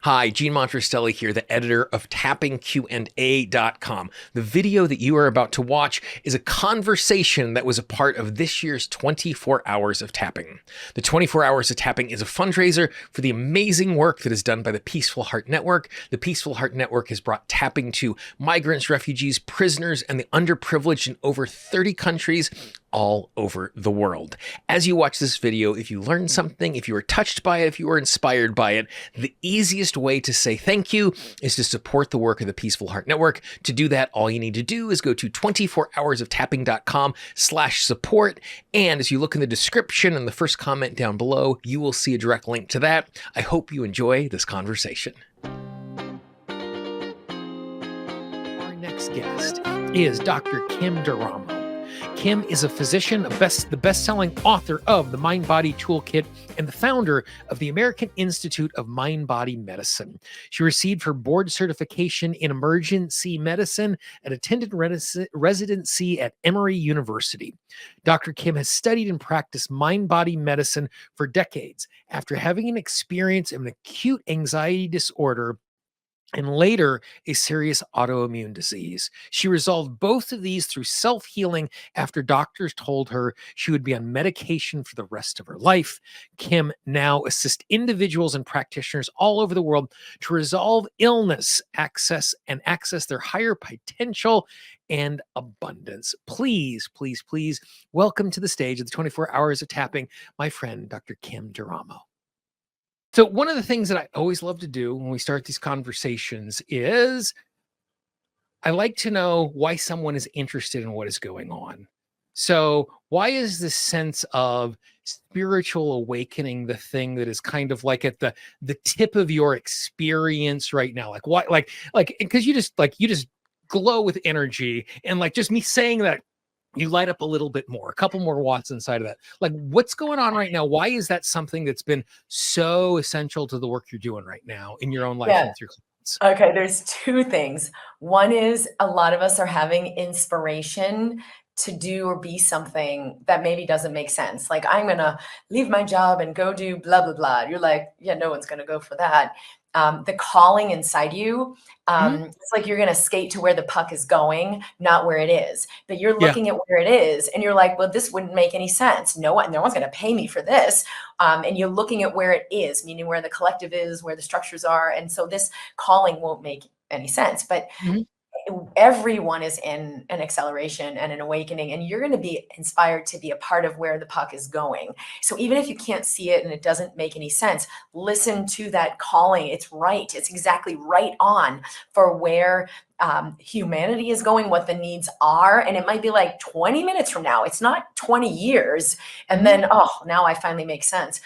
Hi, Gene Monterastelli here, the editor of tappingqna.com. The video that you are about to watch is a conversation that was a part of this year's 24 Hours of Tapping. The 24 Hours of Tapping is a fundraiser for the amazing work that is done by the Peaceful Heart Network. The Peaceful Heart Network has brought tapping to migrants, refugees, prisoners, and the underprivileged in over 30 countries all over the world. As you watch this video, if you learned something, if you were touched by it, if you were inspired by it, the easiest way to say thank you is to support the work of the Peaceful Heart Network. To do that, all you need to do is go to 24hoursoftapping.com/support. And as you look in the description and the first comment down below, you will see a direct link to that. I hope you enjoy this conversation. Our next guest is Dr. Kim Eramo. Kim is a physician, the best-selling author of the MindBody Toolkit, and the founder of the American Institute of MindBody Medicine. She received her board certification in emergency medicine and attended residency at Emory University. Dr. Kim has studied and practiced MindBody medicine for decades after having an experience of an acute anxiety disorder and later a serious autoimmune disease. She resolved both of these through self-healing after doctors told her she would be on medication for the rest of her life. Kim now assists individuals and practitioners all over the world to resolve illness, access their higher potential and abundance. Please, please, please welcome to the stage of the 24 Hours of Tapping, my friend, Dr. Kim Eramo. So one of the things that I always love to do when we start these conversations is I like to know why someone is interested in what is going on. So why is this sense of spiritual awakening the thing that is kind of like at the tip of your experience right now? Like why, like because you just glow with energy, and like just me saying that you light up a little bit more, a couple more watts inside of that. Like what's going on right now? Why is that something that's been so essential to the work you're doing right now in your own life and Yeah. with your clients? Okay, there's two things. One is a lot of us are having inspiration to do or be something that maybe doesn't make sense. Like, I'm gonna leave my job and go do blah, blah, blah. You're like, yeah, no one's gonna go for that. The calling inside you, it's like you're gonna skate to where the puck is going, not where it is. But you're Yeah. looking at where it is and you're like, well, this wouldn't make any sense. No one's gonna pay me for this. And you're looking at where it is, meaning where the collective is, where the structures are. And so this calling won't make any sense. But Mhm. everyone is in an acceleration and an awakening, and you're going to be inspired to be a part of where the puck is going. So even if you can't see it and it doesn't make any sense, listen to that calling. It's right. It's exactly right on for where humanity is going, what the needs are. And it might be like 20 minutes from now. It's not 20 years. And then, oh, now I finally make sense.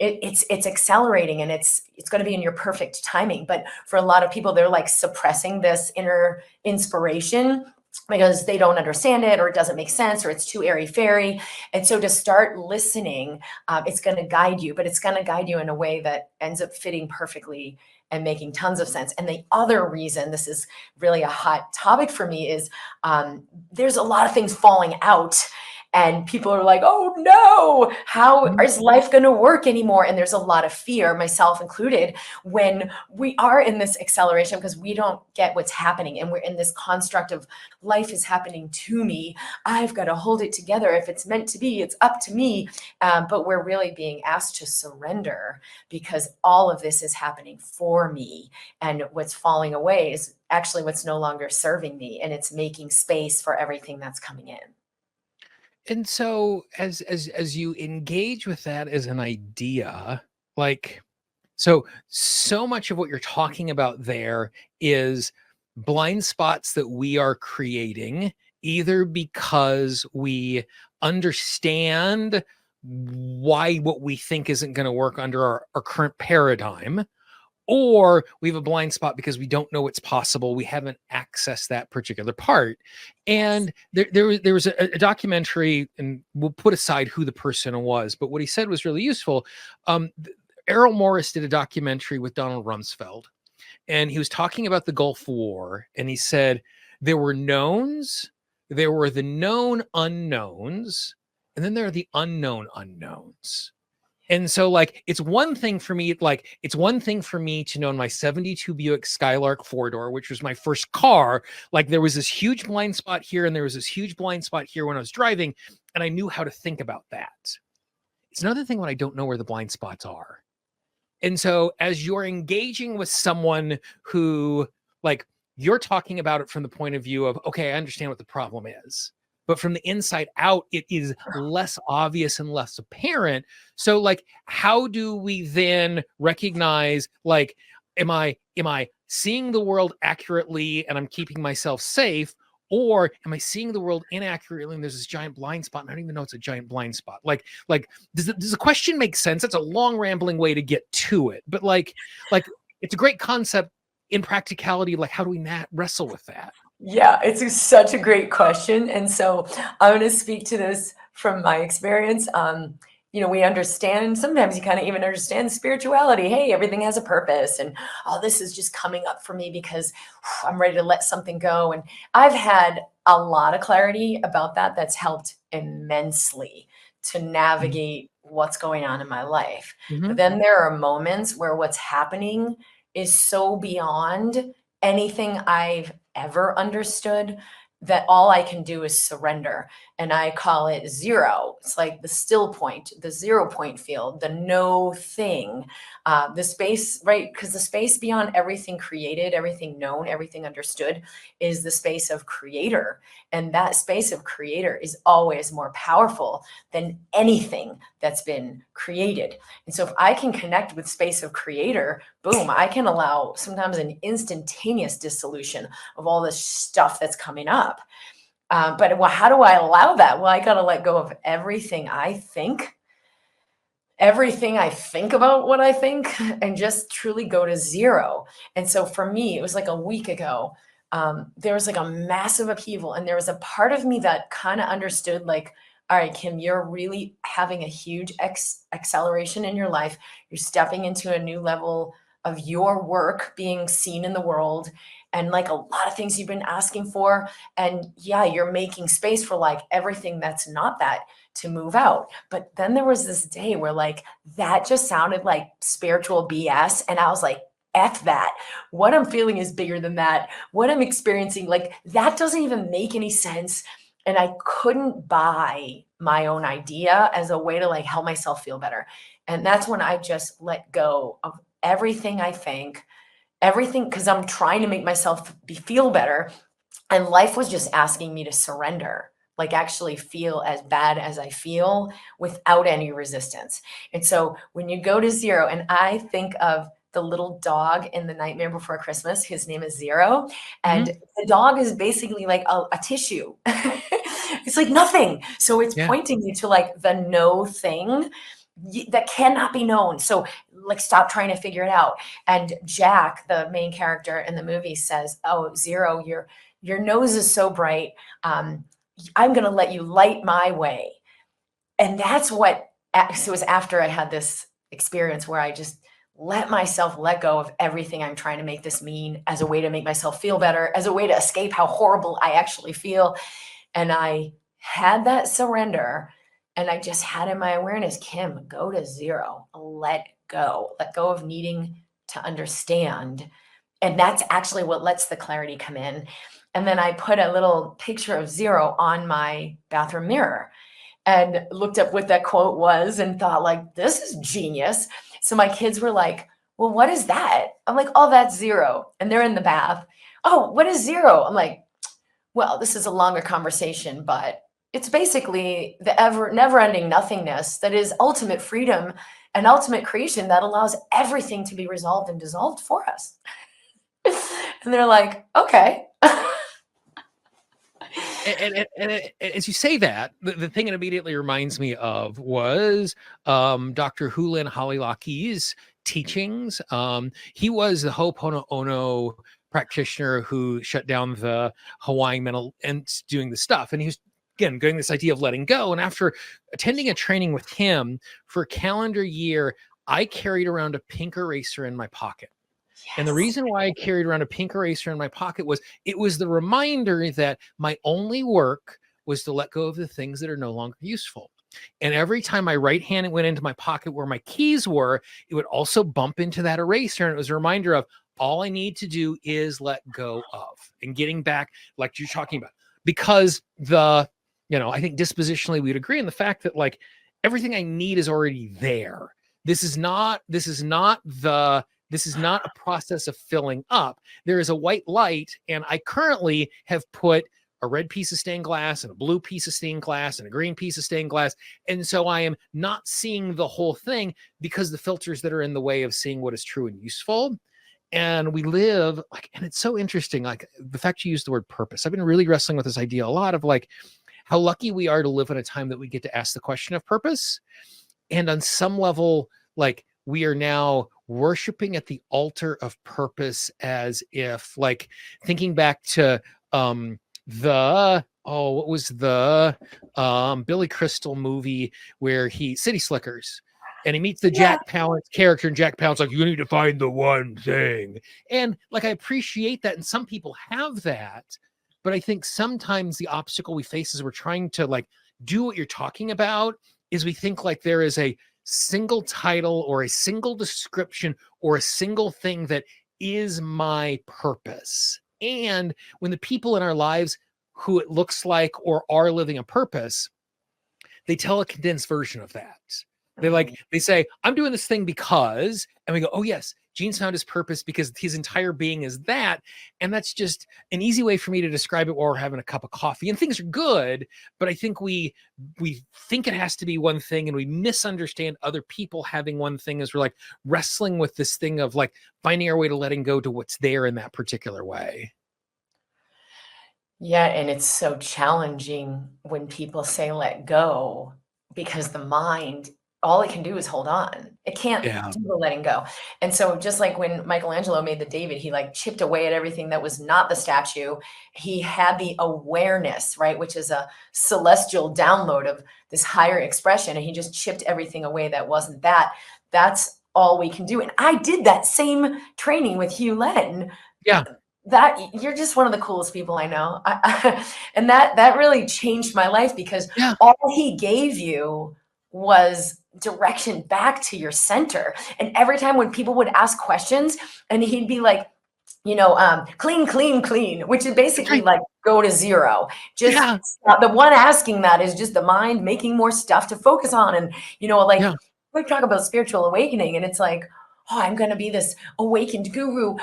It's accelerating, and it's going to be in your perfect timing. But for a lot of people, they're like suppressing this inner inspiration because they don't understand it, or it doesn't make sense, or it's too airy fairy. And so to start listening, it's going to guide you, but it's going to guide you in a way that ends up fitting perfectly and making tons of sense. And the other reason this is really a hot topic for me is there's a lot of things falling out. And people are like, oh no, how Mhm. is life going to work anymore? And there's a lot of fear, myself included, when we are in this acceleration because we don't get what's happening. And we're in this construct of life is happening to me. I've got to hold it together. If it's meant to be, it's up to me. But we're really being asked to surrender because all of this is happening for me. And what's falling away is actually what's no longer serving me. And it's making space for everything that's coming in. And so as you engage with that as an idea, like so much of what you're talking about there is blind spots that we are creating, either because we understand why what we think isn't going to work under our current paradigm, or we have a blind spot because we don't know what's possible. We haven't accessed that particular part. And there was a documentary, and we'll put aside who the person was, but what he said was really useful. Errol Morris did a documentary with Donald Rumsfeld, and he was talking about the Gulf War. And he said there were knowns, there were the known unknowns, and then there are the unknown unknowns. And so like, it's one thing for me to know in my 72 Buick Skylark 4-door, which was my first car, like there was this huge blind spot here and there was this huge blind spot here when I was driving, and I knew how to think about that. It's another thing when I don't know where the blind spots are. And so as you're engaging with someone who, like, you're talking about it from the point of view of, okay, I understand what the problem is, but from the inside out, it is less obvious and less apparent. So like, how do we then recognize, like, am I seeing the world accurately and I'm keeping myself safe? Or am I seeing the world inaccurately and there's this giant blind spot and I don't even know it's a giant blind spot? Like, does the question make sense? That's a long rambling way to get to it. But like it's a great concept in practicality. Like, how do we wrestle with that? Yeah, such a great question. And so I'm going to speak to this from my experience. We understand, sometimes you kind of even understand spirituality. Hey, everything has a purpose. And this is just coming up for me because I'm ready to let something go. And I've had a lot of clarity about that. That's helped immensely to navigate what's going on in my life. But then there are moments where what's happening is so beyond anything I've ever understood that all I can do is surrender. And I call it zero. It's like the still point, the 0 point field, the no thing, the space, right? Because the space beyond everything created, everything known, everything understood is the space of creator. And that space of creator is always more powerful than anything that's been created. And so if I can connect with space of creator, boom, I can allow sometimes an instantaneous dissolution of all this stuff that's coming up. But how do I allow that? Well, I got to let go of everything I think about what I think, and just truly go to zero. And so for me, it was like a week ago, there was like a massive upheaval, and there was a part of me that kind of understood, like, all right, Kim, you're really having a huge acceleration in your life. You're stepping into a new level of your work being seen in the world, and like a lot of things you've been asking for. And yeah, you're making space for like everything that's not that to move out. But then there was this day where like that just sounded like spiritual BS. And I was like, F that. What I'm feeling is bigger than that. What I'm experiencing, like, that doesn't even make any sense. And I couldn't buy my own idea as a way to like help myself feel better. And that's when I just let go of everything I think, everything, because I'm trying to make myself feel better. And life was just asking me to surrender, like actually feel as bad as I feel without any resistance. And so when you go to zero, and I think of the little dog in The Nightmare Before Christmas, his name is Zero. And the dog is basically like a tissue. It's like nothing. So it's pointing you to like the no thing that cannot be known. So like, stop trying to figure it out. And Jack, the main character in the movie, says, oh, Zero, your nose is so bright. I'm going to let you light my way. And that's what, so it was after I had this experience where I just let myself let go of everything I'm trying to make this mean, as a way to make myself feel better, as a way to escape how horrible I actually feel. And I had that surrender, and I just had in my awareness, Kim, go to zero, let go of needing to understand. And that's actually what lets the clarity come in. And then I put a little picture of Zero on my bathroom mirror and looked up what that quote was and thought, like, this is genius. So my kids were like, well, what is that? I'm like, oh, that's Zero. And they're in the bath. Oh, what is Zero? I'm like, well, this is a longer conversation, but it's basically the never-ending nothingness that is ultimate freedom and ultimate creation that allows everything to be resolved and dissolved for us. And they're like, okay. And as you say that, the thing it immediately reminds me of was Dr. Hulin Halilaki's teachings. He was the Ho'oponopono practitioner who shut down the Hawaiian mental and doing the stuff. And he was, again, going this idea of letting go. And after attending a training with him for a calendar year, I carried around a pink eraser in my pocket. Yes. And the reason why I carried around a pink eraser in my pocket was it was the reminder that my only work was to let go of the things that are no longer useful. And every time my right hand went into my pocket where my keys were, it would also bump into that eraser. And it was a reminder of all I need to do is let go of, and getting back, like you're talking about, because I think dispositionally we'd agree in the fact that like everything I need is already there. This is not a process of filling up. There is a white light, and I currently have put a red piece of stained glass and a blue piece of stained glass and a green piece of stained glass. And so I am not seeing the whole thing because the filters that are in the way of seeing what is true and useful. And we live like, and it's so interesting, like the fact you used the word purpose. I've been really wrestling with this idea a lot of like how lucky we are to live in a time that we get to ask the question of purpose. And on some level, like we are now worshiping at the altar of purpose, as if like thinking back to, what was the Billy Crystal movie where City Slickers, and he meets the Jack Palance character, and Jack Palance like, you need to find the one thing. And like I appreciate that, and some people have that, but I think sometimes the obstacle we face as we're trying to like do what you're talking about is we think like there is a single title or a single description or a single thing that is my purpose. And when the people in our lives who it looks like or are living a purpose, they tell a condensed version of that. They say, I'm doing this thing because, and we go, oh yes, Gene's found his purpose because his entire being is that. And that's just an easy way for me to describe it while we're having a cup of coffee. And things are good, but I think we think it has to be one thing, and we misunderstand other people having one thing as we're like wrestling with this thing of like finding our way to letting go to what's there in that particular way. Yeah, and it's so challenging when people say let go, because the mind, all it can do is hold on. It can't Yeah. do the letting go. And so just like when Michelangelo made the David, he like chipped away at everything that was not the statue. He had the awareness, right, which is a celestial download of this higher expression, and he just chipped everything away that wasn't that. That's all we can do. And I did that same training with Hugh Len. Yeah. That you're just one of the coolest people I know. And that really changed my life, because all he gave you was direction back to your center. And every time when people would ask questions, and he'd be like, clean, clean, clean, which is basically like go to zero. Just the one asking that is just the mind making more stuff to focus on. And, we talk about spiritual awakening, and it's like, oh, I'm going to be this awakened guru.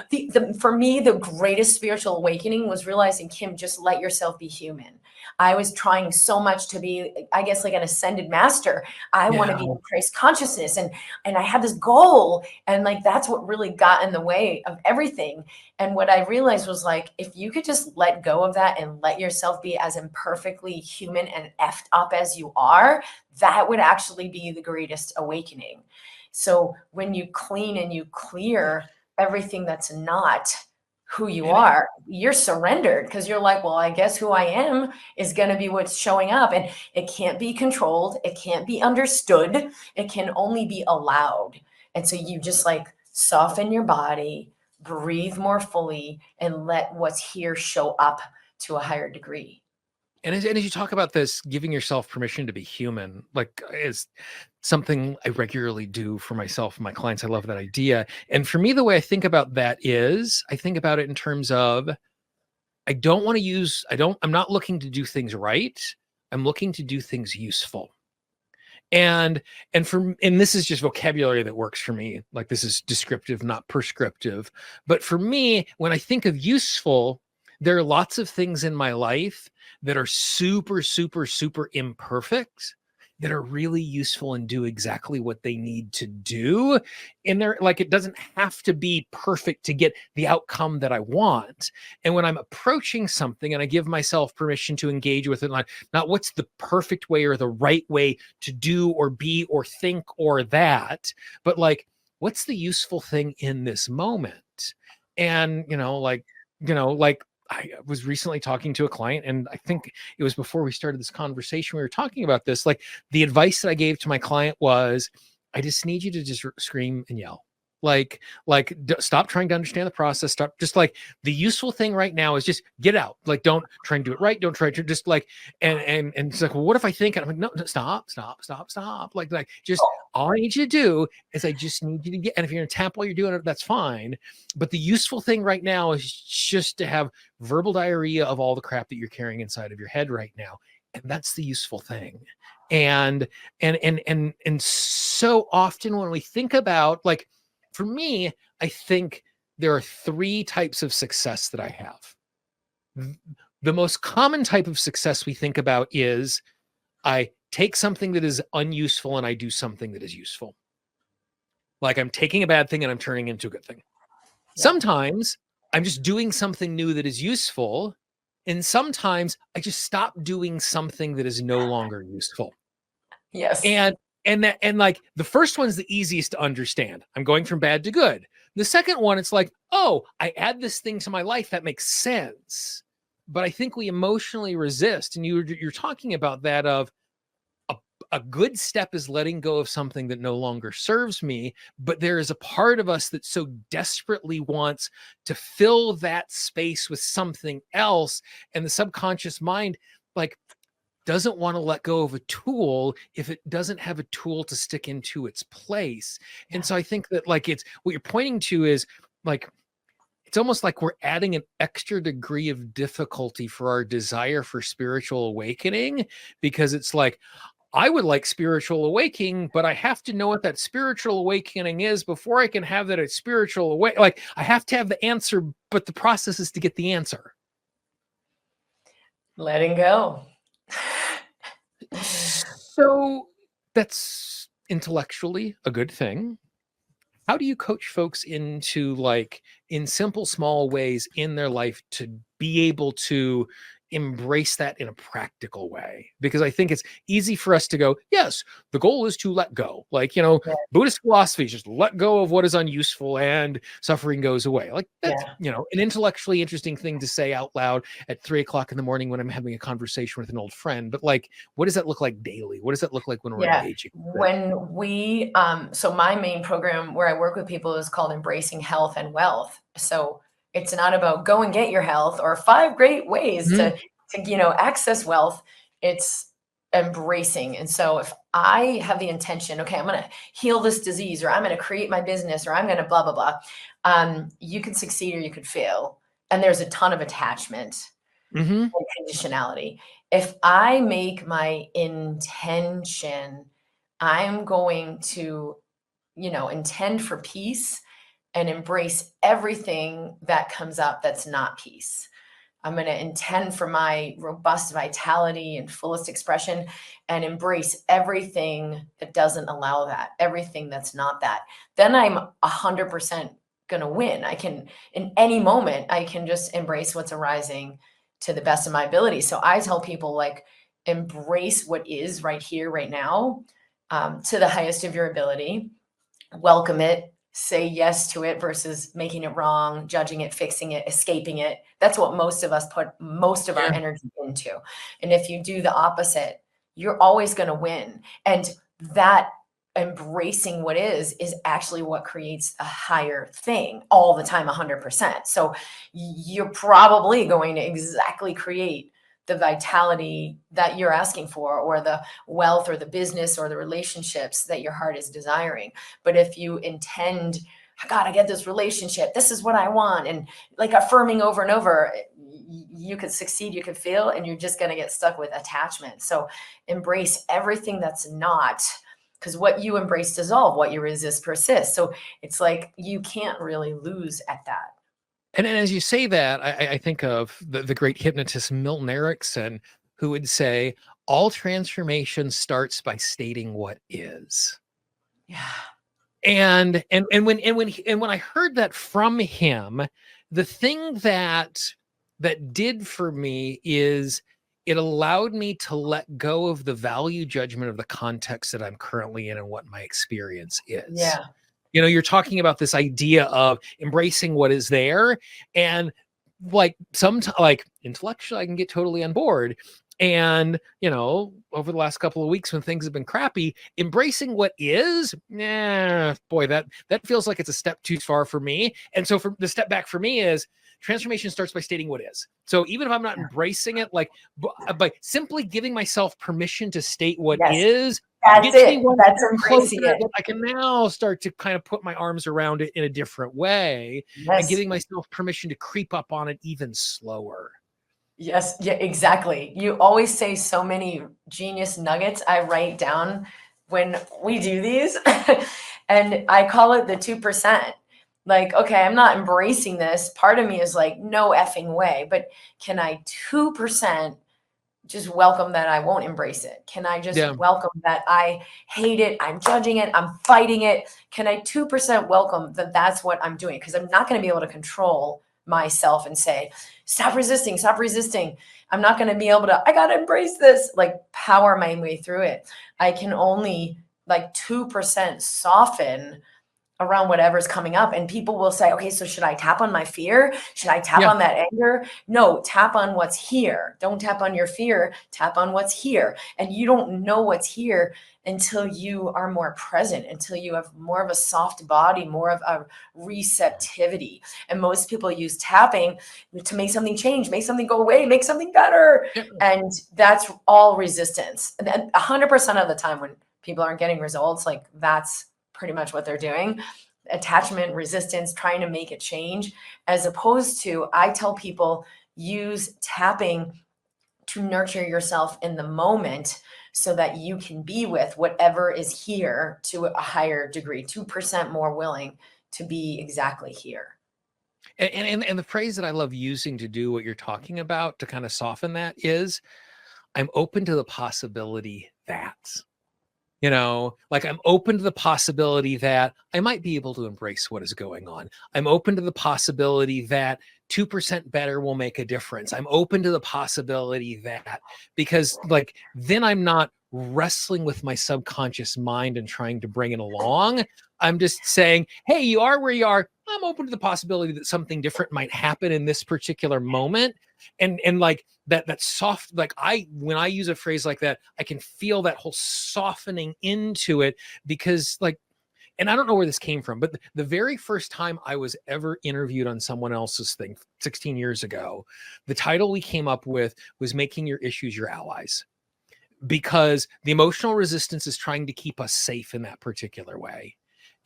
For me, the greatest spiritual awakening was realizing, Kim, just let yourself be human. I was trying so much to be, I guess, like an ascended master. I want to be in Christ consciousness. And I had this goal. And like, that's what really got in the way of everything. And what I realized was like, if you could just let go of that and let yourself be as imperfectly human and effed up as you are, that would actually be the greatest awakening. So when you clean and you clear everything that's not who you are, you're surrendered, because you're like, well, I guess who I am is going to be what's showing up. And it can't be controlled. It can't be understood. It can only be allowed. And so you just like soften your body, breathe more fully, and let what's here show up to a higher degree. And as you talk about this, giving yourself permission to be human, like is something I regularly do for myself and my clients. I love that idea. And for me, the way I think about that is I think about it in terms of, I'm not looking to do things right. I'm looking to do things useful. And this is just vocabulary that works for me. Like this is descriptive, not prescriptive. But for me, when I think of useful, there are lots of things in my life that are super, super, super imperfect that are really useful and do exactly what they need to do. And they're like, it doesn't have to be perfect to get the outcome that I want. And when I'm approaching something and I give myself permission to engage with it, like not what's the perfect way or the right way to do or be or think or that, but like, what's the useful thing in this moment? And, I was recently talking to a client, and I think it was before we started this conversation, we were talking about this. Like the advice that I gave to my client was, I just need you to just scream and yell. Stop trying to understand the process. Stop. Just like the useful thing right now is just get out. Like, don't try and do it right. Don't try to just like, and it's like, well, what if I think? And I'm like, no, stop. Like just all I need you to do is I just need you to get, and if you're going to tap while you're doing it, that's fine. But the useful thing right now is just to have verbal diarrhea of all the crap that you're carrying inside of your head right now. And that's the useful thing. And so often when we think about, like, for me, I think there are 3 types of success that I have. The most common type of success we think about is I take something that is unuseful and I do something that is useful. Like I'm taking a bad thing and I'm turning it into a good thing. Yeah. Sometimes I'm just doing something new that is useful. And sometimes I just stop doing something that is no longer useful. Yes. And like the first one's the easiest to understand. I'm going from bad to good. The second one, it's like, oh, I add this thing to my life that makes sense. But I think we emotionally resist. And you're talking about that of a good step is letting go of something that no longer serves me. But there is a part of us that so desperately wants to fill that space with something else. And the subconscious mind, like, doesn't want to let go of a tool if it doesn't have a tool to stick into its place. Yeah. And so I think that, like, it's what you're pointing to is like, it's almost like we're adding an extra degree of difficulty for our desire for spiritual awakening, because it's like, I would like spiritual awakening, but I have to know what that spiritual awakening is before I can have that spiritual awakening. Like I have to have the answer, but the process is to get the answer. Letting go. So that's intellectually a good thing. How do you coach folks into, like, in simple, small ways in their life to be able to embrace that in a practical way? Because I think it's easy for us to go, yes, the goal is to let go. Like, you know, Buddhist philosophy is just let go of what is unuseful and suffering goes away. Like that's, you know, an intellectually interesting thing to say out loud at 3 o'clock in the morning when I'm having a conversation with an old friend. But like, what does that look like daily? What does that look like when we're engaging? When we, so my main program where I work with people is called Embracing Health and Wealth. So it's not about go and get your health or 5 great ways to, you know, access wealth. It's embracing. And so if I have the intention, okay, I'm going to heal this disease, or I'm going to create my business, or I'm going to blah, blah, blah. You could succeed or you could fail. And there's a ton of attachment and conditionality. If I make my intention, I'm going to, you know, intend for peace and embrace everything that comes up that's not peace. I'm going to intend for my robust vitality and fullest expression and embrace everything that doesn't allow that, everything that's not that. Then I'm 100% going to win. I can, in any moment, I can just embrace what's arising to the best of my ability. So I tell people, like, embrace what is right here, right now, to the highest of your ability. Welcome it. Say yes to it versus making it wrong, judging it, fixing it, escaping it. That's what most of us put most of our energy into. And if you do the opposite, you're always going to win. And that embracing what is actually what creates a higher thing all the time, 100%. So you're probably going to exactly create the vitality that you're asking for, or the wealth or the business or the relationships that your heart is desiring. But if you intend, I gotta get this relationship, this is what I want, and like affirming over and over, you could succeed, you could fail, and you're just going to get stuck with attachment. So embrace everything that's not, because what you embrace dissolve, what you resist persists. So it's like you can't really lose at that. And as you say that, I think of the great hypnotist Milton Erickson, who would say, all transformation starts by stating what is. Yeah. And when I heard that from him, the thing that did for me is it allowed me to let go of the value judgment of the context that I'm currently in and what my experience is. Yeah. You know, you're talking about this idea of embracing what is there, and like sometimes, like intellectually, I can get totally on board. And, over the last couple of weeks when things have been crappy, embracing what is, boy, that feels like it's a step too far for me. And so for the step back for me is transformation starts by stating what is. So even if I'm not embracing it, like by simply giving myself permission to state what Yes, is, that's gets me it. one That's step embracing closer it. that I can now start to kind of put my arms around it in a different way, and Yes. giving myself permission to creep up on it even slower. Yes, yeah, exactly. You always say so many genius nuggets I write down when we do these. And I call it the 2%. Like, okay, I'm not embracing this. Part of me is like, no effing way. But can I 2% just welcome that I won't embrace it? Can I just Yeah. welcome that I hate it? I'm judging it. I'm fighting it. Can I 2% welcome that that's what I'm doing? Because I'm not going to be able to control myself and say, stop resisting, stop resisting. I'm not going to be able to, I got to embrace this, like power my way through it. I can only like 2% soften around whatever's coming up. And people will say, okay, so should I tap on my fear? Should I tap Yeah. on that anger? No, tap on what's here. Don't tap on your fear, tap on what's here. And you don't know what's here until you are more present, until you have more of a soft body, more of a receptivity. And most people use tapping to make something change, make something go away, make something better. Yeah. And that's all resistance. And 100% of the time when people aren't getting results, like that's pretty much what they're doing. Attachment, resistance, trying to make it change, as opposed to, I tell people, use tapping to nurture yourself in the moment so that you can be with whatever is here to a higher degree, 2% more willing to be exactly here. And the phrase that I love using to do what you're talking about to kind of soften that is, I'm open to the possibility that, like I'm open to the possibility that I might be able to embrace what is going on. I'm open to the possibility that 2% better will make a difference. I'm open to the possibility that, because like then I'm not wrestling with my subconscious mind and trying to bring it along. I'm just saying, hey, you are where you are. I'm open to the possibility that something different might happen in this particular moment. And like that soft, like when I use a phrase like that, I can feel that whole softening into it, because like, and I don't know where this came from, but the very first time I was ever interviewed on someone else's thing 16 years ago, the title we came up with was Making Your Issues Your Allies, because the emotional resistance is trying to keep us safe in that particular way.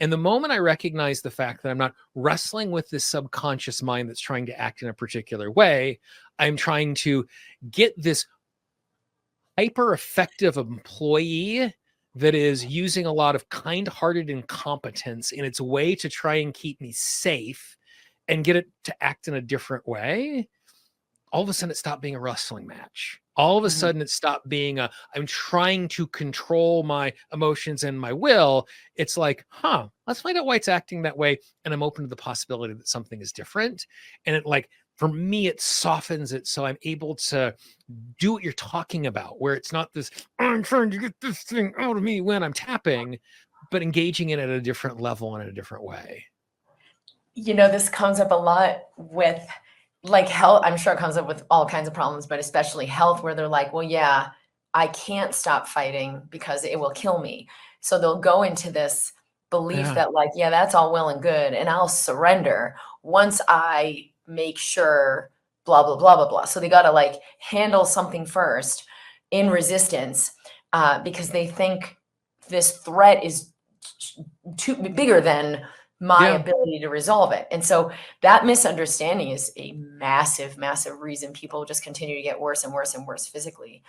And the moment I recognize the fact that I'm not wrestling with this subconscious mind that's trying to act in a particular way, I'm trying to get this hyper effective employee that is using a lot of kind-hearted incompetence in its way to try and keep me safe and get it to act in a different way, all of a sudden it stopped being a wrestling match. All of a sudden it stopped being I'm trying to control my emotions and my will. It's like, let's find out why it's acting that way. And I'm open to the possibility that something is different. And it, like, for me, it softens it. So I'm able to do what you're talking about, where it's not this, I'm trying to get this thing out of me when I'm tapping, but engaging it at a different level and in a different way. This comes up a lot with like health. I'm sure it comes up with all kinds of problems, but especially health, where they're like, well, yeah, I can't stop fighting because it will kill me. So they'll go into this belief that like, yeah, that's all well and good, and I'll surrender once I make sure blah, blah, blah, blah, blah. So they got to like handle something first in resistance because they think this threat is too bigger than my ability to resolve it. And so that misunderstanding is a massive, massive reason people just continue to get worse and worse and worse physically,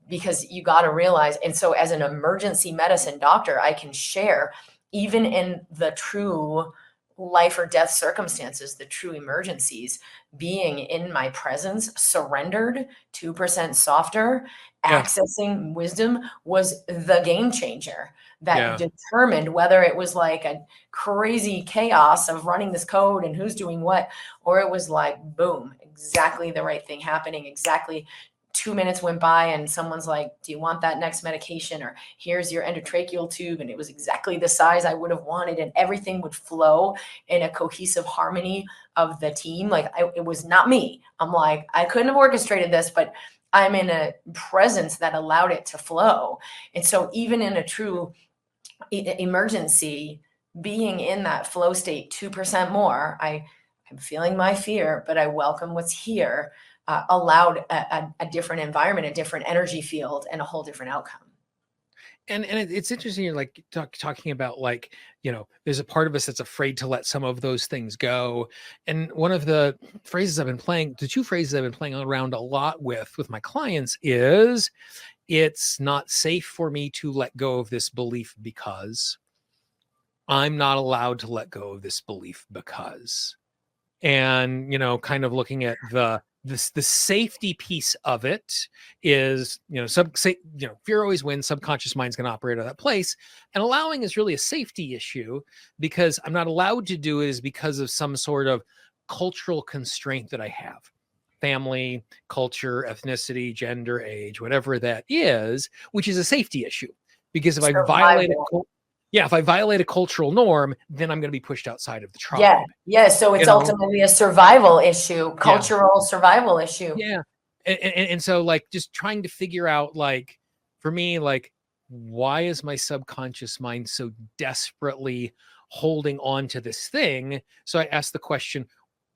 because you got to realize. And so as an emergency medicine doctor, I can share, even in the true life or death circumstances, the true emergencies, being in my presence, surrendered, 2% softer, accessing wisdom was the game changer that determined whether it was like a crazy chaos of running this code and who's doing what, or it was like, boom, exactly the right thing happening. Exactly 2 minutes went by and someone's like, do you want that next medication? Or here's your endotracheal tube. And it was exactly the size I would have wanted. And everything would flow in a cohesive harmony of the team. Like it was not me. I'm like, I couldn't have orchestrated this, but I'm in a presence that allowed it to flow. And so even in a true emergency, being in that flow state 2% more, I'm feeling my fear, but I welcome what's here, allowed a different environment, a different energy field, and a whole different outcome. And it's interesting, you're like talking about, like, there's a part of us that's afraid to let some of those things go. And one of the two phrases I've been playing around a lot with my clients is, it's not safe for me to let go of this belief because I'm not allowed to let go of this belief because. And kind of looking at the safety piece of it is, fear always wins. Subconscious mind's going to operate at that place, and allowing is really a safety issue, because I'm not allowed to do it is because of some sort of cultural constraint that I have. Family, culture, ethnicity, gender, age, whatever that is, which is a safety issue. Because if I violate if I violate a cultural norm, then I'm going to be pushed outside of the tribe. Yeah. So it's ultimately a survival issue, cultural survival issue. Yeah. And so, like, just trying to figure out, like, for me, like, why is my subconscious mind so desperately holding on to this thing? So I asked the question,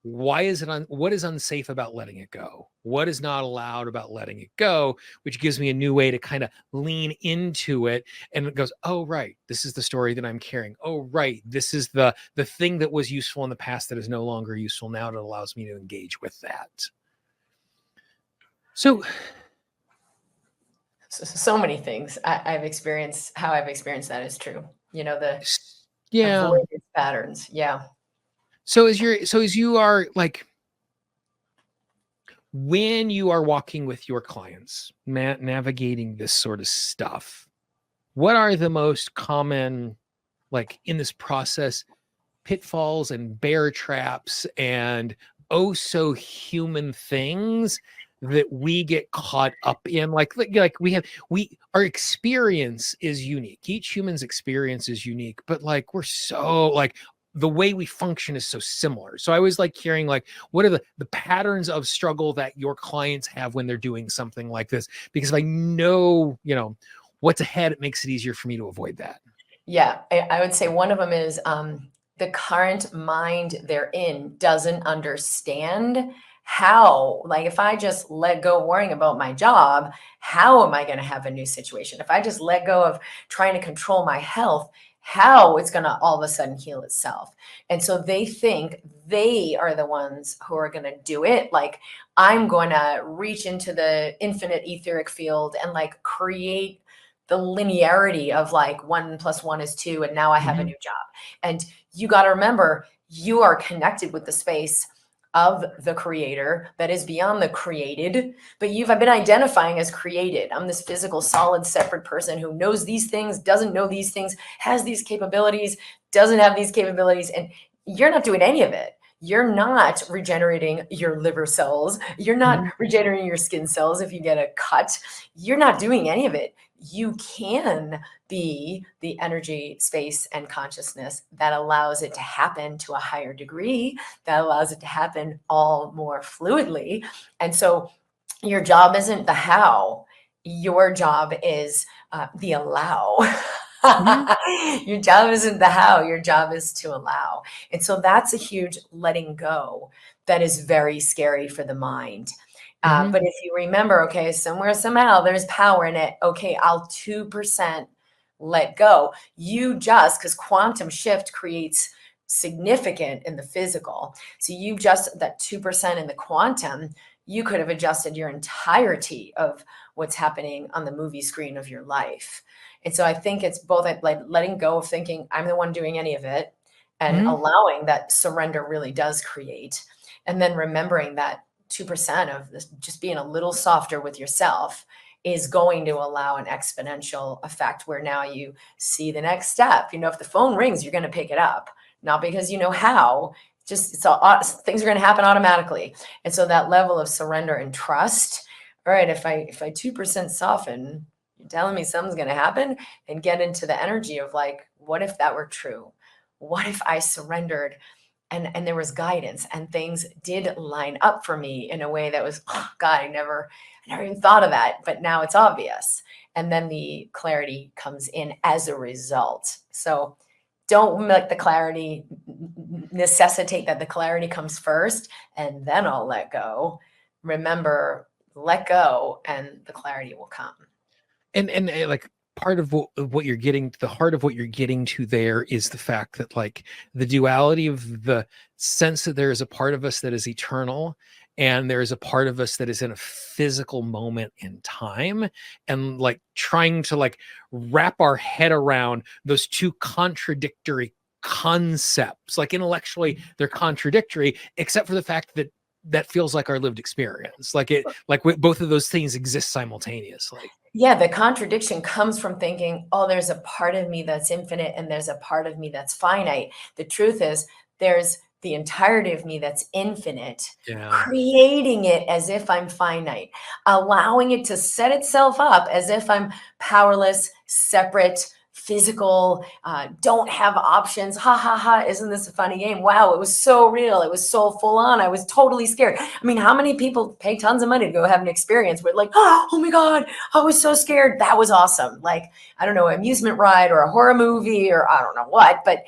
what is unsafe about letting it go? What is not allowed about letting it go? Which gives me a new way to kind of lean into it. And it goes, oh, right, this is the story that I'm carrying. Oh, right, this is the thing that was useful in the past that is no longer useful now, that allows me to engage with that. So many things I've experienced. How I've experienced that is true. The avoidance patterns. Yeah. So as you are, like, when you are walking with your clients, navigating this sort of stuff, what are the most common, like, in this process, pitfalls and bear traps and oh so human things that we get caught up in? Like our experience is unique. Each human's experience is unique, but, like, we're so, like, the way we function is so similar. So I always like hearing, like, what are the patterns of struggle that your clients have when they're doing something like this? Because if I know, what's ahead, it makes it easier for me to avoid that. Yeah. I would say one of them is, the current mind they're in doesn't understand how, like, if I just let go worrying about my job, how am I going to have a new situation? If I just let go of trying to control my health, how it's going to all of a sudden heal itself. And so they think they are the ones who are going to do it. Like, I'm going to reach into the infinite etheric field and, like, create the linearity of, like, 1 + 1 is 2, and now I have a new job. And you got to remember, you are connected with the space of the creator that is beyond the created, but I've been identifying as created. I'm this physical, solid, separate person who knows these things, doesn't know these things, has these capabilities, doesn't have these capabilities, and you're not doing any of it. You're not regenerating your liver cells. You're not regenerating your skin cells if you get a cut. You're not doing any of it. You can be the energy, space, and consciousness that allows it to happen to a higher degree, that allows it to happen all more fluidly. And so your job isn't the how, your job is the allow. Your job isn't the how, your job is to allow. And so that's a huge letting go that is very scary for the mind. But if you remember, okay, somewhere, somehow there's power in it. Okay, I'll 2% let go. Because quantum shift creates significant in the physical. So you just, that 2% in the quantum, you could have adjusted your entirety of what's happening on the movie screen of your life. And so I think it's both, like, letting go of thinking I'm the one doing any of it, and allowing that surrender really does create. And then remembering that 2% of this, just being a little softer with yourself, is going to allow an exponential effect where now you see the next step. If the phone rings, you're going to pick it up, not because you know how, just things are going to happen automatically. And so that level of surrender and trust, all right, if I 2% soften, you're telling me something's going to happen, and get into the energy of, like, what if that were true? What if I surrendered and there was guidance, and things did line up for me in a way that was, oh God, I never even thought of that, but now it's obvious. And then the clarity comes in as a result. So don't let the clarity necessitate that the clarity comes first and then I'll let go. Remember, let go and the clarity will come. And like part of what you're getting, the heart of what you're getting to there is the fact that like the duality of the sense that there is a part of us that is eternal and there is a part of us that is in a physical moment in time, and like trying to like wrap our head around those two contradictory concepts. Like intellectually they're contradictory, except for the fact that that feels like our lived experience. Like both of those things exist simultaneously. Yeah, the contradiction comes from thinking, oh, there's a part of me that's infinite and there's a part of me that's finite. The truth is, there's the entirety of me that's infinite, creating it as if I'm finite, allowing it to set itself up as if I'm powerless, separate, physical, don't have options. Ha ha ha. Isn't this a funny game? Wow. It was so real. It was so full on. I was totally scared. I mean, how many people pay tons of money to go have an experience where like, oh my God, I was so scared. That was awesome. Like, I don't know, amusement ride or a horror movie or I don't know what, but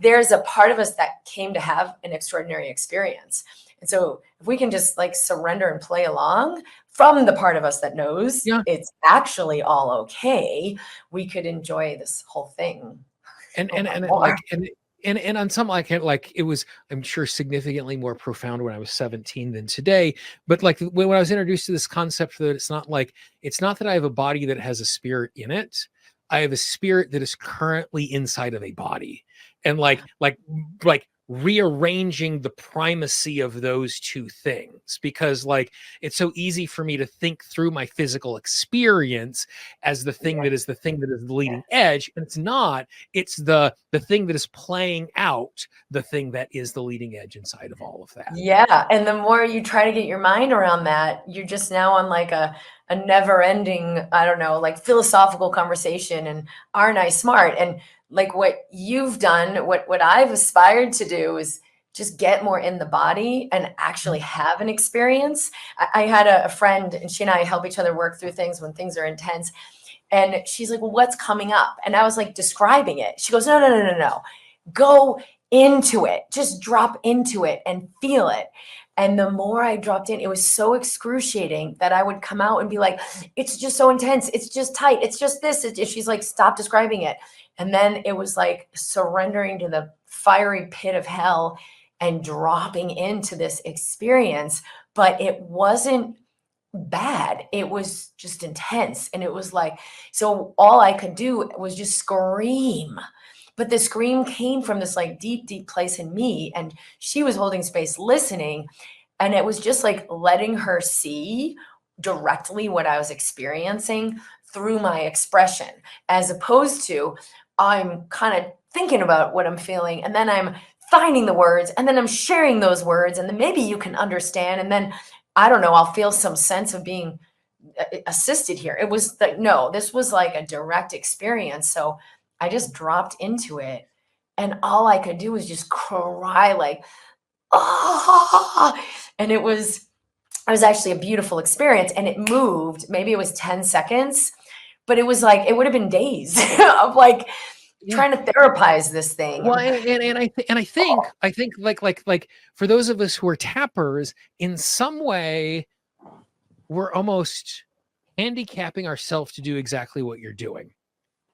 there's a part of us that came to have an extraordinary experience. And so if we can just like surrender and play along from the part of us that knows it's actually all okay, we could enjoy this whole thing. And on some like it was, I'm sure, significantly more profound when I was 17 than today. But like when I was introduced to this concept that it's not that I have a body that has a spirit in it. I have a spirit that is currently inside of a body. And like rearranging the primacy of those two things, because like it's so easy for me to think through my physical experience as the thing that is the leading edge, and it's not. It's the thing that is playing out the thing that is the leading edge inside of all of that. Yeah, and the more you try to get your mind around that, you're just now on like a never-ending, I don't know, like philosophical conversation, and aren't I smart? And like what you've done, what I've aspired to do is just get more in the body and actually have an experience. I had a friend, and she and I help each other work through things when things are intense. And she's like, well, what's coming up? And I was like describing it. She goes, no. Go into it. Just drop into it and feel it. And the more I dropped in, it was so excruciating that I would come out and be like, it's just so intense. It's just tight. It's just this. She's like, stop describing it. And then it was like surrendering to the fiery pit of hell and dropping into this experience. But it wasn't bad. It was just intense. And it was like, so all I could do was just scream. But the scream came from this like deep, deep place in me. And she was holding space listening. And it was just like letting her see directly what I was experiencing through my expression, as opposed to I'm kind of thinking about what I'm feeling, and then I'm finding the words, and then I'm sharing those words, and then maybe you can understand. And then, I don't know, I'll feel some sense of being assisted here. It was like, no, this was like a direct experience. So I just dropped into it, and all I could do was just cry like, ah, and it was actually a beautiful experience, and it moved. Maybe it was 10 seconds, but it was like, it would have been days of like trying to therapize this thing. Well, I think like for those of us who are tappers, in some way, we're almost handicapping ourselves to do exactly what you're doing.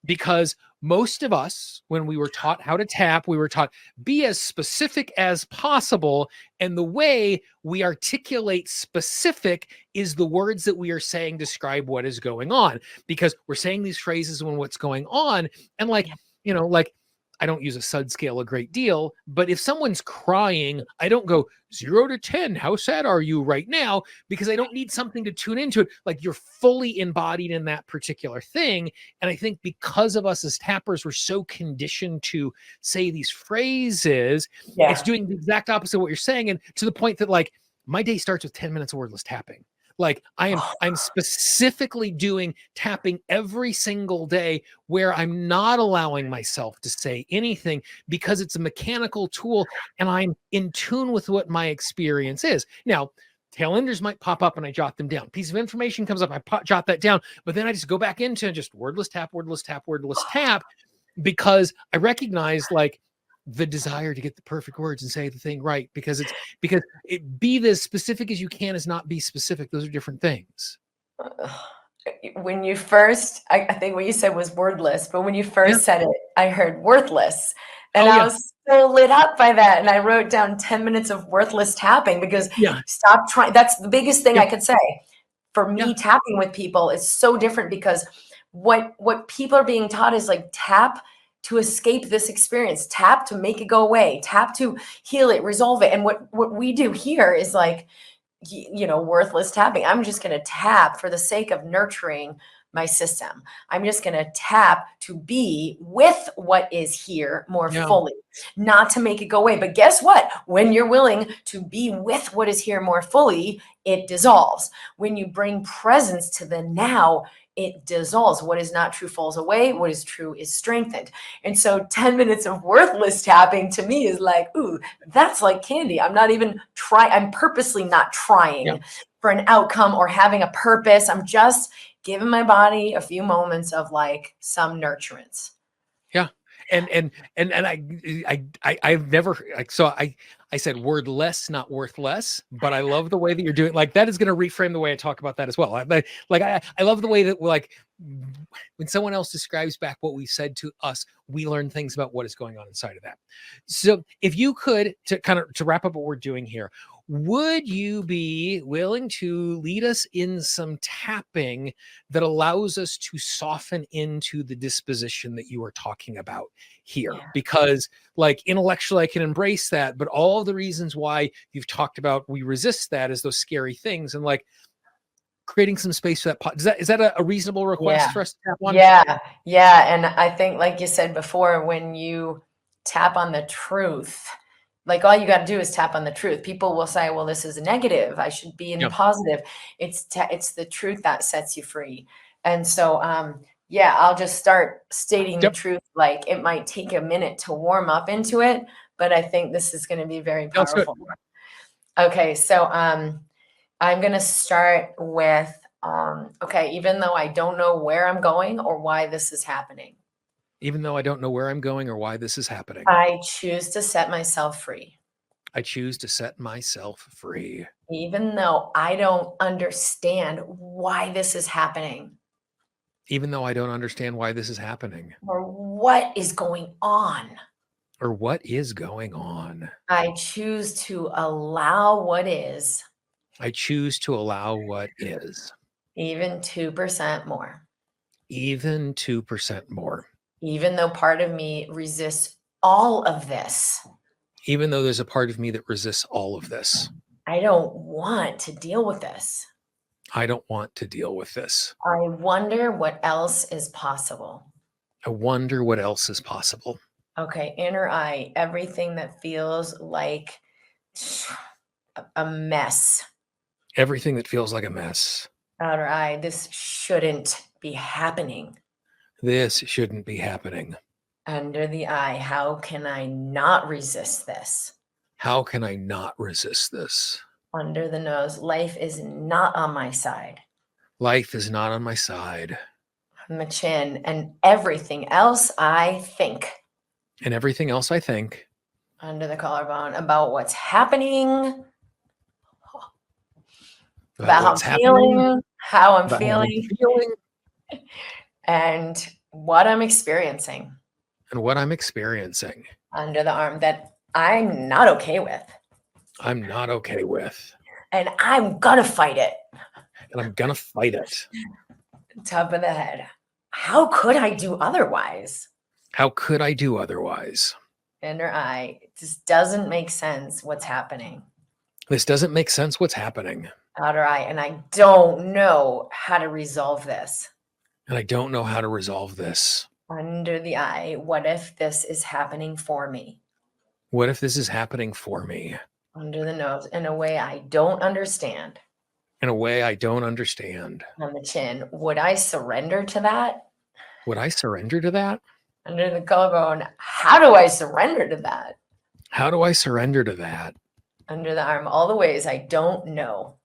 Because most of us, when we were taught how to tap, we were taught be as specific as possible. And the way we articulate specific is the words that we are saying describe what is going on, because we're saying these phrases when what's going on. And like, you know, like I don't use a SUD scale a great deal, but if someone's crying, I don't go 0 to 10. How sad are you right now? Because I don't need something to tune into it. Like you're fully embodied in that particular thing. And I think because of us as tappers, we're so conditioned to say these phrases, it's doing the exact opposite of what you're saying. And to the point that like my day starts with 10 minutes of wordless tapping. Like I'm specifically doing tapping every single day where I'm not allowing myself to say anything because it's a mechanical tool and I'm in tune with what my experience is. Now, tail enders might pop up and I jot them down. Piece of information comes up, jot that down, but then I just go back into just wordless tap, wordless tap, wordless tap, because I recognize like the desire to get the perfect words and say the thing right, because be as specific as you can is not be specific. Those are different things. When you first, I think what you said was wordless, but when you first said it, I heard worthless. And I was so lit up by that. And I wrote down 10 minutes of worthless tapping because stop trying. That's the biggest thing I could say. For me, tapping with people is so different because what people are being taught is like tap to escape this experience, tap to make it go away, tap to heal it, resolve it. And what we do here is like, worthless tapping. I'm just going to tap for the sake of nurturing my system. I'm just going to tap to be with what is here more fully, not to make it go away. But guess what? When you're willing to be with what is here more fully, it dissolves. When you bring presence to the now, it dissolves. What is not true falls away. What is true is strengthened. And so 10 minutes of worthless tapping to me is like, ooh, that's like candy. I'm not even trying. I'm purposely not trying for an outcome or having a purpose. I'm just giving my body a few moments of like some nurturance. Yeah. And I've never, like, so I said wordless, not worthless, but I love the way that you're doing. Like that is going to reframe the way I talk about that as well. I love the way that like when someone else describes back what we said to us, we learn things about what is going on inside of that. So if you could, to wrap up what we're doing here, would you be willing to lead us in some tapping that allows us to soften into the disposition that you are talking about here? Because like intellectually I can embrace that, but all of the reasons why you've talked about we resist that as those scary things, and like creating some space for that. Is that a reasonable request for us to tap on? Yeah. And I think, like you said before, when you tap on the truth, like all you got to do is tap on the truth. People will say, well, this is a negative. I should be in the positive. It's the truth that sets you free. And so, I'll just start stating the truth. Like it might take a minute to warm up into it, but I think this is going to be very powerful. Okay. So, I'm going to start with, even though I don't know where I'm going or why this is happening. Even though I don't know where I'm going or why this is happening. I choose to set myself free. I choose to set myself free. Even though I don't understand why this is happening. Even though I don't understand why this is happening. Or what is going on. Or what is going on. I choose to allow what is. I choose to allow what is. Even 2% more. Even 2% more. Even though part of me resists all of this. Even though there's a part of me that resists all of this. I don't want to deal with this. I don't want to deal with this. I wonder what else is possible. I wonder what else is possible. Okay, inner eye, everything that feels like a mess. Everything that feels like a mess. Outer eye, this shouldn't be happening. This shouldn't be happening. Under the eye, how can I not resist this? How can I not resist this? Under the nose, life is not on my side. Life is not on my side. On the chin, and everything else I think. And everything else I think. Under the collarbone, about what's happening. About how I'm feeling. How I'm feeling. And what I'm experiencing. And what I'm experiencing. Under the arm that I'm not okay with. I'm not okay with. And I'm gonna fight it. And I'm gonna fight it. Top of the head. How could I do otherwise? How could I do otherwise? Inner eye. It just doesn't make sense what's happening. This doesn't make sense what's happening. Outer eye. And I don't know how to resolve this. And I don't know how to resolve this. Under the eye. What if this is happening for me? What if this is happening for me? Under the nose. In a way I don't understand. in a way I don't understand. On the chin. Would I surrender to that? Would I surrender to that? Under the collarbone. How do I surrender to that? How do I surrender to that? Under the arm. All the ways I don't know.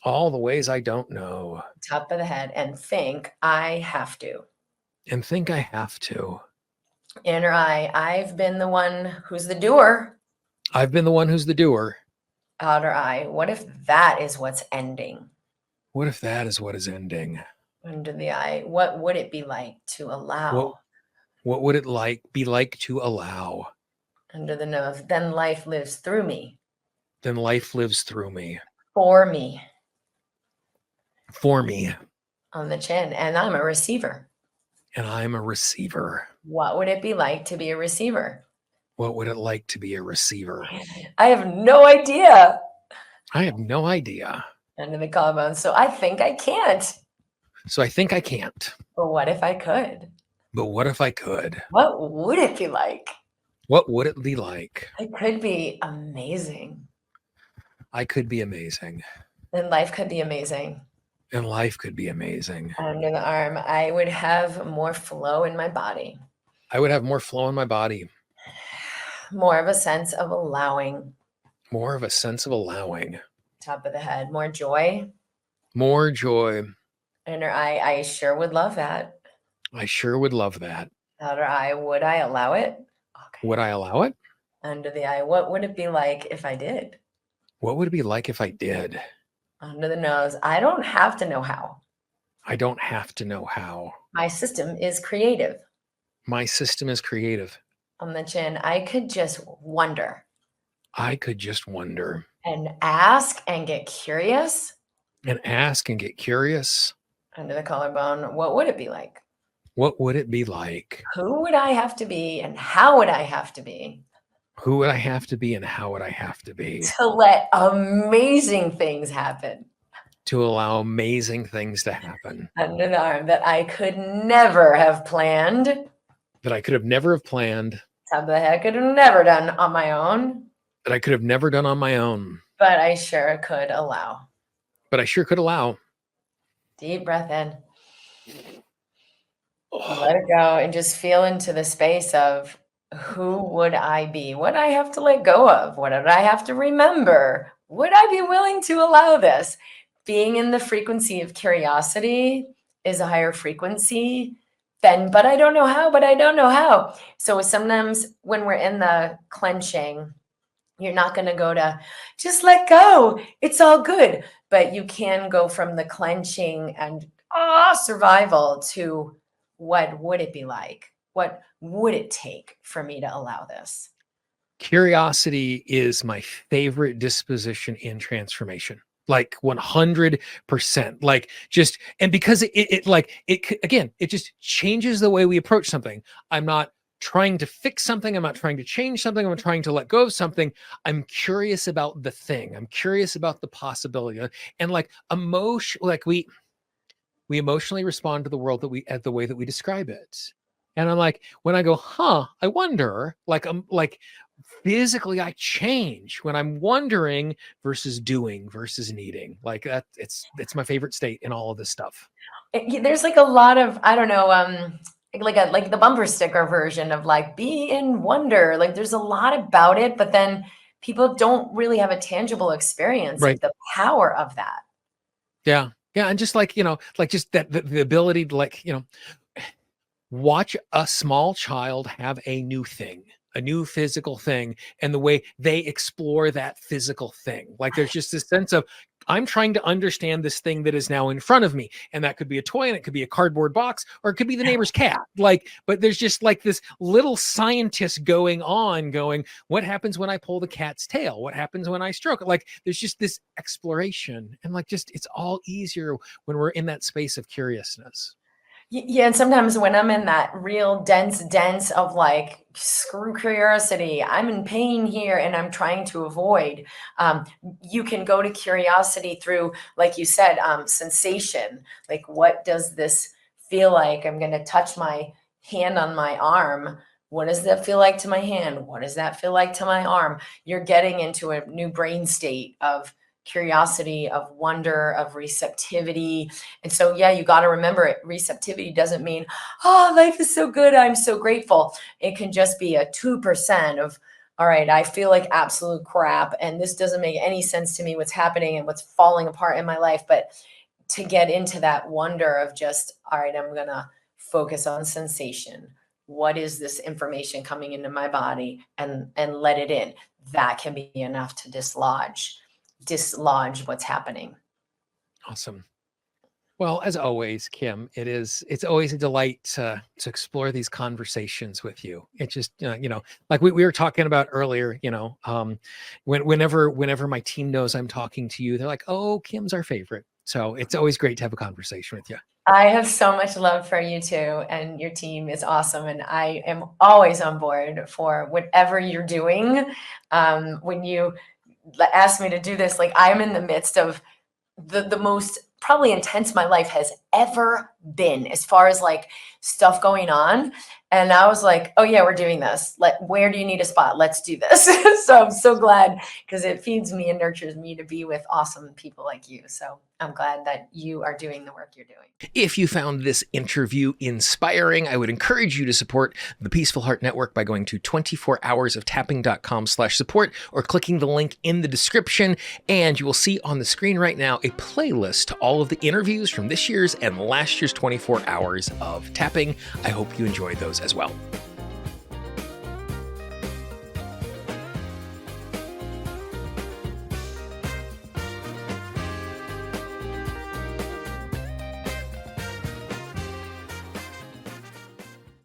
All the ways I don't know. Top of the head. And think I have to. And think I have to. Inner eye. I've been the one who's the doer. I've been the one who's the doer. Outer eye. What if that is what's ending? What if that is what is ending? Under the eye. What would it be like to allow? What would it be like to allow? Under the nose. Then life lives through me. Then life lives through me. For me. For me. On the chin. And I'm a receiver. And I'm a receiver. What would it be like to be a receiver? What would it like to be a receiver? I have no idea. I have no idea. Under the collarbone. So I think I can't. So I think I can't. But what if I could? But what if I could? What would it be like? What would it be like? It could be amazing. I could be amazing. Then life could be amazing. And life could be amazing. Under the arm, I would have more flow in my body. I would have more flow in my body. More of a sense of allowing. More of a sense of allowing. Top of the head, more joy. More joy. Inner eye, I sure would love that. I sure would love that. Outer eye, would I allow it? Okay. Would I allow it? Under the eye, what would it be like if I did? What would it be like if I did? Under the nose, I don't have to know how. I don't have to know how. My system is creative. My system is creative. On the chin, I could just wonder. I could just wonder. And ask and get curious. And ask and get curious. Under the collarbone, what would it be like? What would it be like? Who would I have to be and how would I have to be? Who would I have to be and how would I have to be? To let amazing things happen. To allow amazing things to happen. Under the arm that I could never have planned. That I could have never have planned. Top of the head, could have never done on my own. That I could have never done on my own. But I sure could allow. But I sure could allow. Deep breath in. Let it go and just feel into the space of who would I be? What I have to let go of? What did I have to remember? Would I be willing to allow this? Being in the frequency of curiosity is a higher frequency than, but I don't know how, but I don't know how. So sometimes when we're in the clenching, you're not going to go to just let go. It's all good. But you can go from the clenching and survival to what would it be like? What would it take for me to allow this? Curiosity is my favorite disposition in transformation. Like 100%. Like just, and because it just changes the way we approach something. I'm not trying to fix something. I'm not trying to change something. I'm trying to let go of something. I'm curious about the thing. I'm curious about the possibility. And like emotion, like we emotionally respond to the world the way that we describe it. And I'm like, when I go, I wonder, like, I'm like, physically I change when I'm wondering versus doing versus needing. Like that, it's my favorite state in all of this stuff. There's like a lot of, I don't know, like the bumper sticker version of like be in wonder. Like there's a lot about it, but then people don't really have a tangible experience of the power of that. Yeah. Yeah. And just like, like just that the ability to like, watch a small child have a new thing, a new physical thing, and the way they explore that physical thing. Like there's just this sense of, I'm trying to understand this thing that is now in front of me. And that could be a toy, and it could be a cardboard box, or it could be the neighbor's cat. Like, but there's just like this little scientist going, what happens when I pull the cat's tail? What happens when I stroke it? Like, there's just this exploration, and like, just, it's all easier when we're in that space of curiousness. Yeah. And sometimes when I'm in that real dense of like, screw curiosity, I'm in pain here and I'm trying to avoid, you can go to curiosity through, like you said, sensation. Like, what does this feel like? I'm going to touch my hand on my arm. What does that feel like to my hand? What does that feel like to my arm? You're getting into a new brain state of curiosity, of wonder, of receptivity. And so, yeah, you got to remember it. Receptivity doesn't mean, oh, life is so good, I'm so grateful. It can just be a 2% of, all right, I feel like absolute crap, and this doesn't make any sense to me, what's happening and what's falling apart in my life. But to get into that wonder of just, all right, I'm going to focus on sensation. What is this information coming into my body, and let it in? That can be enough to dislodge what's happening. Awesome. Well, as always, Kim, it's always a delight to explore these conversations with you. It just, like we were talking about earlier, whenever my team knows I'm talking to you, they're like, oh, Kim's our favorite. So it's always great to have a conversation with you. I have so much love for you too, and your team is awesome. And I am always on board for whatever you're doing. When you asked me to do this, like, I'm in the midst of the most probably intense my life has ever been, as far as like stuff going on. And I was like, oh yeah, we're doing this. Where do you need a spot? Let's do this. So I'm so glad, because it feeds me and nurtures me to be with awesome people like you. So I'm glad that you are doing the work you're doing. If you found this interview inspiring, I would encourage you to support the Peaceful Heart Network by going to 24hoursoftapping.com/support or clicking the link in the description. And you will see on the screen right now a playlist to all of the interviews from this year's and last year's 24 Hours of Tapping. I hope you enjoyed those as well.